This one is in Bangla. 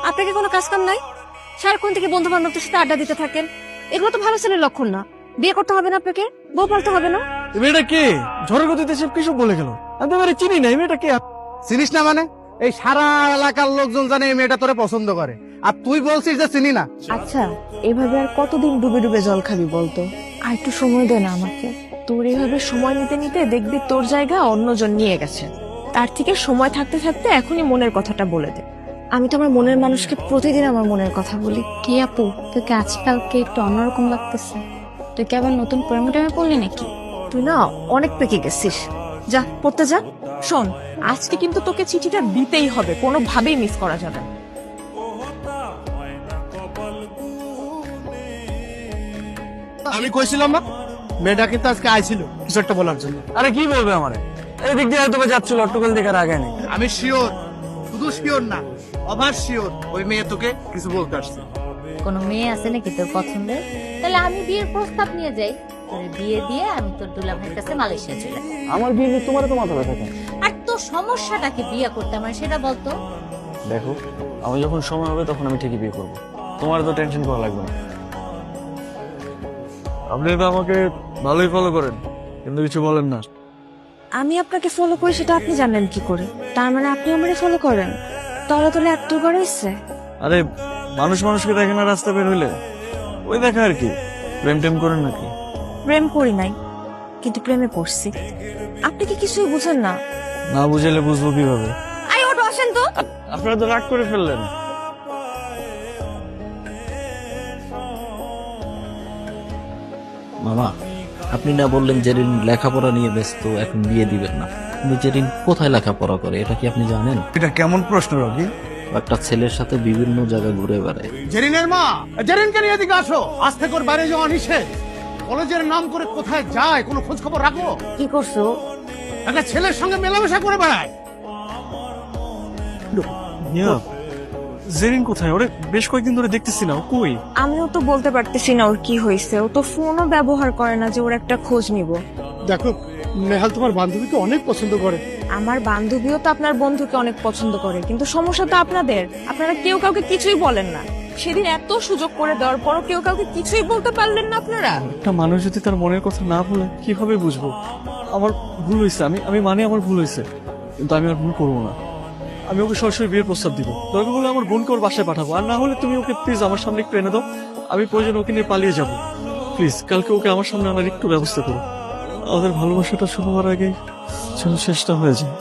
আপনাকে কোনো কাজ কাম নাই? সারাক্ষণ থেকে বন্ধু বান্ধবদের সাথে আড্ডা দিতে থাকেন, এগুলো তো ভালো ছেলের লক্ষণ না। বিয়ে করতে হবে না আপনাকে, বউ পালতে হবে না। এই মেয়েটা কে? ঝড়ের গতিতে সব কিছু বলে গেল। আমি তো এবারে চিনি না। এই মেয়েটা কে? চিনিস না মানে? এই সারা এলাকার লোকজন জানে এই মেয়েটা তোরে পছন্দ করে, আর তুই বলছিস যে চিনি না। আচ্ছা, এভাবে আর কতদিন ডুবে ডুবে জল খাবি বলতো? আর একটু সময় দে না আমাকে। তোর এইভাবে সময় নিতে নিতে দেখবি তোর জায়গা অন্যজন নিয়ে গেছে। তার থেকে সময় থাকতে থাকতে এখনই মনের কথাটা বলে দে। আমি তো আমার মনের মানুষকে প্রতিদিন আমার মনের কথা বলি। কি আপু, তোকে আজকালকে একটু অন্যরকম লাগতেছে। তুই কি আবার নতুন প্রেমে টেমে পড়লি নাকি? তুই না অনেক পেকে গেছিস। যা পড়তে যা। শোন, আজকে কিন্তু তোকে চিঠিটা দিতেই হবে, কোনোভাবেই মিস করা যাবে না। আমি কইছিলাম না মেয়েটা কিন্তু আজকে আইছিল কিছু একটা বলার জন্য। আরে কি বলবে আমারে? এদিক দিয়ে হয়তো যাচ্ছিল, অট্টকল দেখার আগে নেই। আমি শিওর, শুধু শিওর না, অভার শিওর ওই মেয়ে তোকে কিছু বলতে আসছে। কোনো মেয়ে আছে নাকি তোর পছন্দের? তাহলে আমি বিয়ের প্রস্তাব নিয়ে যাই, তোর বিয়ে দিয়ে আমি তোর দুলা ভাইয়ের কাছে মালয়েশিয়া চলে যাই। আমার বিয়ে নিয়ে তোমার তো মাথা ব্যথা কেন? আর তোর সমস্যাটাকে বিয়ে করতে আমার সেটা বলতো। দেখো, আমি যখন সময় হবে তখন আমি ঠিকই বিয়ে করবো। তোমার তো টেনশন করা লাগবে না। আপনি তো আমাকে ভালোই ফলো করেন, কিন্তু কিছু বলেন না। আমি আপনাকে ফলো করি সেটা আপনি জানেন কি করে? তার মানে আপনি আমারে ফলো করেন? তলে তলে এত করে ইচ্ছে। আরে মানুষ মানুষকে দেখে না রাস্তা বের হইলে, ওই দেখা আর কি। প্রেম টেম করেন নাকি? প্রেম করি নাই, কিন্তু প্রেমে পড়ছি। আপনি কি কিছুই বুঝেন না? না বুঝাইলে বুঝবো কিভাবে? আই ওটো আসেন তো। আপনারা তো রাগ করে ফেললেন। মামা, আপনি না বললেন জেরিন লেখাপড়া নিয়ে ব্যস্ত, এখন বিয়ে দিবেন না। কিন্তু জেরিন কোথায় লেখাপড়া করে এটা কি আপনি জানেন? এটা কেমন প্রশ্ন রবি? একটা ছেলের সাথে বিভিন্ন জায়গায় ঘুরে বেড়ায়। জেরিনের মা, জেরিনকে নিয়ে এদিকে আসো। আজ থেকে ওর বাইরে যাওয়া নিষেধ। কলেজের নাম করে কোথায় যায় কোনো খোঁজ খবর রাখো? কি করছো? একটা ছেলের সঙ্গে মেলামেশা করে বেড়ায়। জেরিন কোথায়? ওরে বেশ কয়েকদিন ধরে দেখতেছি না, ও কই? আমিও তো বলতে পারতেছি না ওর কি হয়েছে। ও তো ফোনও ব্যবহার করে না যে ওর একটা খোঁজ নিব। দেখো, নেহাল তোমার বান্ধবীকে অনেক পছন্দ করে। আমার বান্ধবীও তো আপনার বন্ধুকে অনেক পছন্দ করে, কিন্তু সমস্যা তো আপনাদের। আপনারা কেউ কাউকে কিছুই বলেন না। সেদিন এত সুযোগ করে দেওয়ার পরও কেউ কাউকে কিছুই বলতে পারলেন না আপনারা। একটা মানুষ যদি তার মনের কথা না বলে কিভাবে বুঝবো? আমার ভুল হয়েছে, আমি মানে আমার ভুল হয়েছে, কিন্তু আমি আর ভুল করবো না। আমি ওকে সরাসরি বিয়ের প্রস্তাব দিব। দরকার হলে আমার বোনকে ওর বাসায় পাঠাবো, আর না হলে তুমি ওকে প্লিজ আমার সামনে একটু এনে দাও। আমি প্রয়োজন ওকে নিয়ে পালিয়ে যাবো। প্লিজ কালকে ওকে আমার সামনে আনার একটু ব্যবস্থা করো। আমাদের ভালোবাসাটা শুরু হওয়ার আগেই যেন শেষটা হয়ে যায়।